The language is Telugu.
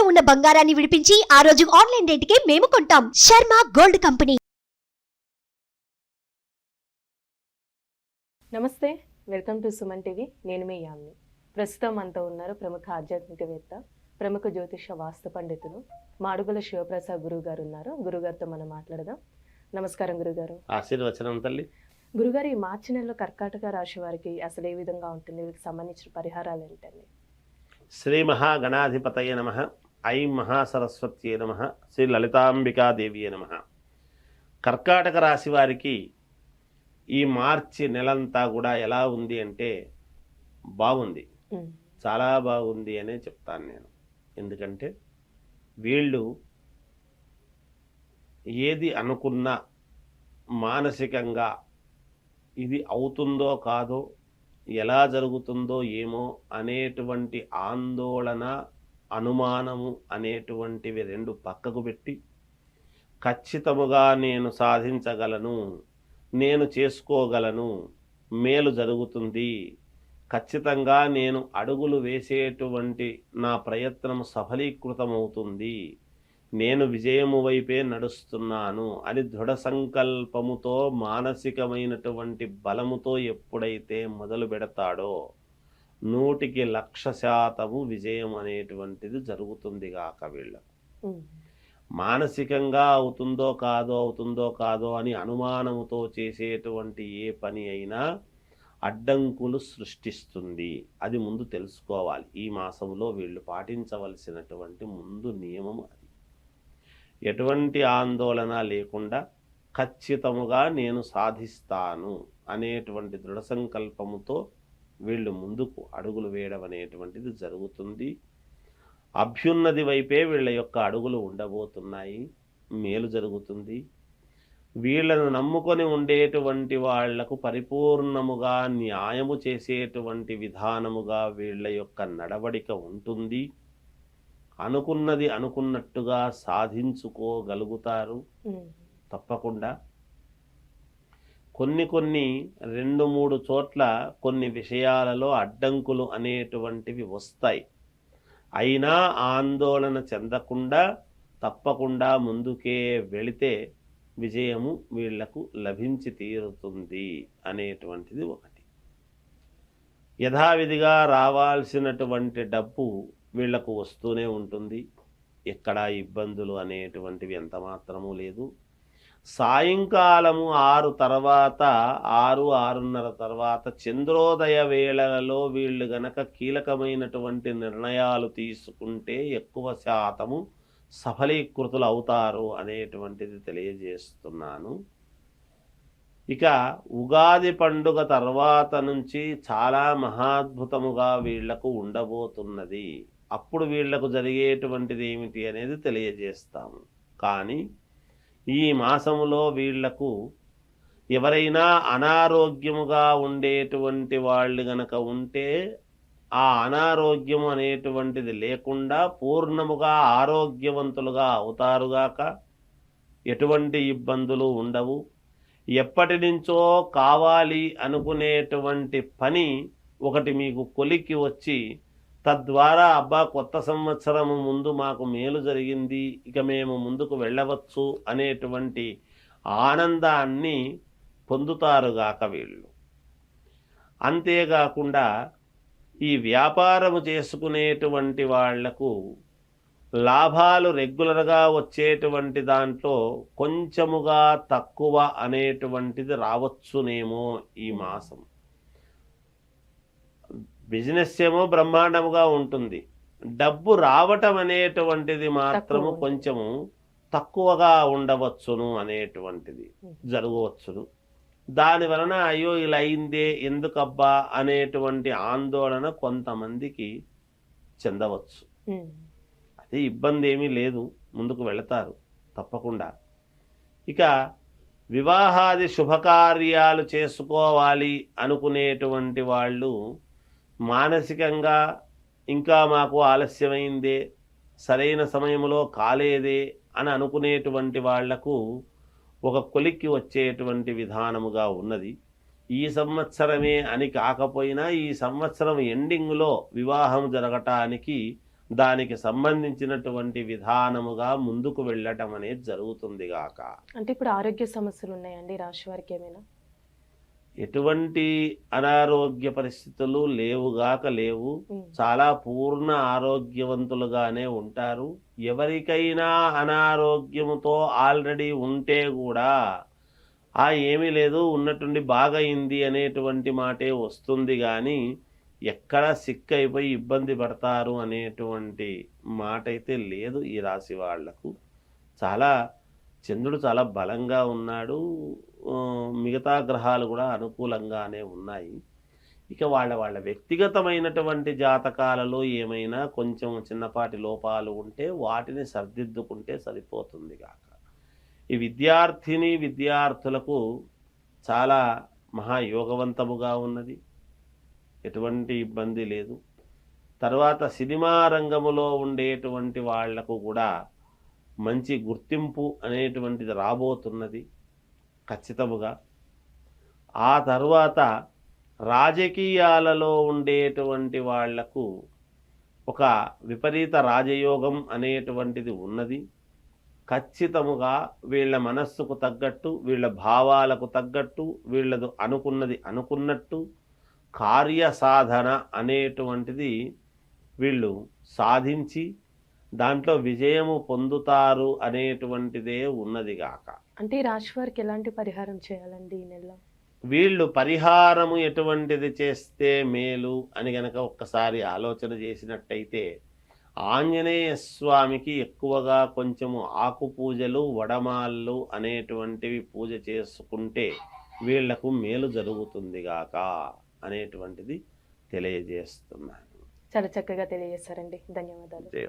ఉన్న బంగారాన్ని విడిపించి ఆ రోజు ఆన్లైన్ రేటుకే మేము కొంటాం. Sharma gold company. నమస్తే, వెల్కమ్ టు సుమన్ టీవీ. నేను మీ యామ్ని. ప్రస్తుతం మనతో ఉన్నారు ప్రముఖ ఆధ్యాత్మికవేత్త, ప్రముఖ జ్యోతిష వాస్తు పండితులు మాడుగుల శివప్రసాద్ గురువు గారు ఉన్నారు. గురుగారితో మనం మాట్లాడదాం. నమస్కారం గురుగారు. ఆశీర్వచనం తల్లి. గురుగారు, ఈ మార్చి నెలలో కర్కాటక రాశి వారికి అసలు ఏ విధంగా ఉంటుంది? వీరికి సంబంధించిన పరిహారాలు ఏంటండి? శ్రీ మహాగణాధిపతయ నమః. ఐం మహాసరస్వత్యే నమః. శ్రీ లలితాంబికాదేవియే నమః. కర్కాటక రాశి వారికి ఈ మార్చి నెలంతా కూడా ఎలా ఉంది అంటే బాగుంది, చాలా బాగుంది అనే చెప్తాను నేను. ఎందుకంటే వీళ్ళు ఏది అనుకున్నా మానసికంగా ఇది అవుతుందో కాదో, ఎలా జరుగుతుందో ఏమో అనేటువంటి ఆందోళన, అనుమానము అనేటువంటివి రెండు పక్కకు పెట్టి ఖచ్చితముగా నేను సాధించగలను, నేను చేసుకోగలను, మేలు జరుగుతుంది, ఖచ్చితంగా నేను అడుగులు వేసేటువంటి నా ప్రయత్నం సఫలీకృతమవుతుంది, నేను విజయము వైపే నడుస్తున్నాను అని దృఢ సంకల్పముతో మానసికమైనటువంటి బలముతో ఎప్పుడైతే మొదలు పెడతాడో 100% విజయం అనేటువంటిది జరుగుతుంది గాక. వీళ్ళకు మానసికంగా అవుతుందో కాదో అని అనుమానముతో చేసేటువంటి ఏ పని అయినా అడ్డంకులు సృష్టిస్తుంది. అది ముందు తెలుసుకోవాలి. ఈ మాసంలో వీళ్ళు పాటించవలసినటువంటి ముందు నియమం అది. ఎటువంటి ఆందోళన లేకుండా ఖచ్చితముగా నేను సాధిస్తాను అనేటువంటి దృఢ సంకల్పముతో వీళ్ళు ముందుకు అడుగులు వేయడం అనేటువంటిది జరుగుతుంది. అభ్యున్నతి వైపే వీళ్ళ యొక్క అడుగులు ఉండబోతున్నాయి. మేలు జరుగుతుంది. వీళ్ళను నమ్ముకొని ఉండేటువంటి వాళ్లకు పరిపూర్ణముగా న్యాయము చేసేటువంటి విధానముగా వీళ్ళ యొక్క నడవడిక ఉంటుంది. అనుకున్నది అనుకున్నట్టుగా సాధించుకోగలుగుతారు తప్పకుండా. కొన్ని 2-3 చోట్ల కొన్ని విషయాలలో అడ్డంకులు అనేటువంటివి వస్తాయి. అయినా ఆందోళన చెందకుండా తప్పకుండా ముందుకే వెళితే విజయము వీళ్లకు లభించి తీరుతుంది అనేటువంటిది ఒకటి. యథావిధిగా రావాల్సినటువంటి డబ్బు వీళ్లకు వస్తూనే ఉంటుంది. ఎక్కడ ఇబ్బందులు అనేటువంటివి ఎంత మాత్రమూ లేదు. సాయంకాలము 6 తర్వాత 6-6:30 తర్వాత చంద్రోదయ వేళలలో వీళ్ళు గనక కీలకమైనటువంటి నిర్ణయాలు తీసుకుంటే ఎక్కువ శాతము సఫలీకృతులు అవుతారు అనేటువంటిది తెలియజేస్తున్నాను. ఇక ఉగాది పండుగ తర్వాత నుంచి చాలా మహాద్భుతముగా వీళ్లకు ఉండబోతున్నది. అప్పుడు వీళ్లకు జరిగేటువంటిది ఏమిటి అనేది తెలియజేస్తాము. కానీ ఈ మాసములో వీళ్లకు ఎవరైనా అనారోగ్యముగా ఉండేటువంటి వాళ్ళు గనక ఉంటే ఆ అనారోగ్యము అనేటువంటిది లేకుండా పూర్ణముగా ఆరోగ్యవంతులుగా అవుతారుగాక. ఎటువంటి ఇబ్బందులు ఉండవు. ఎప్పటి నుంచో కావాలి అనుకునేటువంటి పని ఒకటి మీకు కొలిక్కి వచ్చి తద్వారా అబ్బా కొత్త సంవత్సరము ముందు మాకు మేలు జరిగింది, ఇక మేము ముందుకు వెళ్ళవచ్చు అనేటువంటి ఆనందాన్ని పొందుతారుగాక వీళ్ళు. అంతేకాకుండా ఈ వ్యాపారము చేసుకునేటువంటి వాళ్లకు లాభాలు రెగ్యులర్గా వచ్చేటువంటి దాంట్లో కొంచెముగా తక్కువ అనేటువంటిది రావచ్చునేమో ఈ మాసం. బిజినెస్ ఏమో బ్రహ్మాండముగా ఉంటుంది. డబ్బు రావటం అనేటువంటిది మాత్రము కొంచెము తక్కువగా ఉండవచ్చును అనేటువంటిది జరగవచ్చును. దాని వలన అయ్యో ఇలా అయిందే ఎందుకబ్బా అనేటువంటి ఆందోళన కొంతమందికి చెందవచ్చు. అది ఇబ్బంది ఏమీ లేదు, ముందుకు వెళతారు తప్పకుండా. ఇక వివాహాది శుభకార్యాలు చేసుకోవాలి అనుకునేటువంటి వాళ్ళు మానసికంగా ఇంకా మాకు ఆలస్యమైందే, సరైన సమయంలో కాలేదే అని అనుకునేటువంటి వాళ్లకు ఒక కొలిక్కి వచ్చేటువంటి విధానముగా ఉన్నది. ఈ సంవత్సరమే అని కాకపోయినా ఈ సంవత్సరం ఎండింగ్లో వివాహం జరగటానికి దానికి సంబంధించినటువంటి విధానముగా ముందుకు వెళ్ళటం అనేది జరుగుతుంది గాక. అంటే ఇప్పుడు ఆరోగ్య సమస్యలు ఉన్నాయండి రాశి వారికి ఏమైనా? ఎటువంటి అనారోగ్య పరిస్థితులు లేవుగాక లేవు. చాలా పూర్ణ ఆరోగ్యవంతులుగానే ఉంటారు. ఎవరికైనా అనారోగ్యముతో ఆల్రెడీ ఉంటే కూడా ఏమీ లేదు ఉన్నట్టుండి బాగయింది అనేటువంటి మాటే వస్తుంది కానీ ఎక్కడ సిక్ అయిపోయి ఇబ్బంది పడతారు అనేటువంటి మాట అయితే లేదు ఈ రాశి వాళ్లకు. చంద్రుడు చాలా బలంగా ఉన్నాడు. మిగతా గ్రహాలు కూడా అనుకూలంగానే ఉన్నాయి. ఇక వాళ్ళ వ్యక్తిగతమైనటువంటి జాతకాలలో ఏమైనా కొంచెం చిన్నపాటి లోపాలు ఉంటే వాటిని సరిదిద్దుకుంటే సరిపోతుంది కాక. ఈ విద్యార్థులకు చాలా మహాయోగవంతముగా ఉన్నది, ఎటువంటి ఇబ్బంది లేదు. తర్వాత సినిమా రంగములో ఉండేటువంటి వాళ్లకు కూడా మంచి గుర్తింపు అనేటువంటిది రాబోతున్నది ఖచ్చితముగా. ఆ తర్వాత రాజకీయాలలో ఉండేటువంటి వాళ్లకు ఒక విపరీత రాజయోగం అనేటువంటిది ఉన్నది. ఖచ్చితముగా వీళ్ళ మనస్సుకు తగ్గట్టు, వీళ్ళ భావాలకు తగ్గట్టు, వీళ్ళదు అనుకున్నది అనుకున్నట్టు కార్యసాధన అనేటువంటిది వీళ్ళు సాధించి దాంట్లో విజయము పొందుతారు అనేటువంటిదే ఉన్నది గాక. అంటే ఈ రాశి వారికి ఎలాంటి పరిహారం చేయాలండి ఈ నెల? వీళ్ళు పరిహారము ఎటువంటిది చేస్తే మేలు అని గనక ఒక్కసారి ఆలోచన చేసినట్టయితే ఆంజనేయ స్వామికి ఎక్కువగా కొంచెము ఆకు పూజలు, వడమాళ్ళు అనేటువంటివి పూజ చేసుకుంటే వీళ్లకు మేలు జరుగుతుంది గాక అనేటువంటిది తెలియజేస్తున్నాను. చాలా చక్కగా తెలియజేశారండి. ధన్యవాదాలు. జయ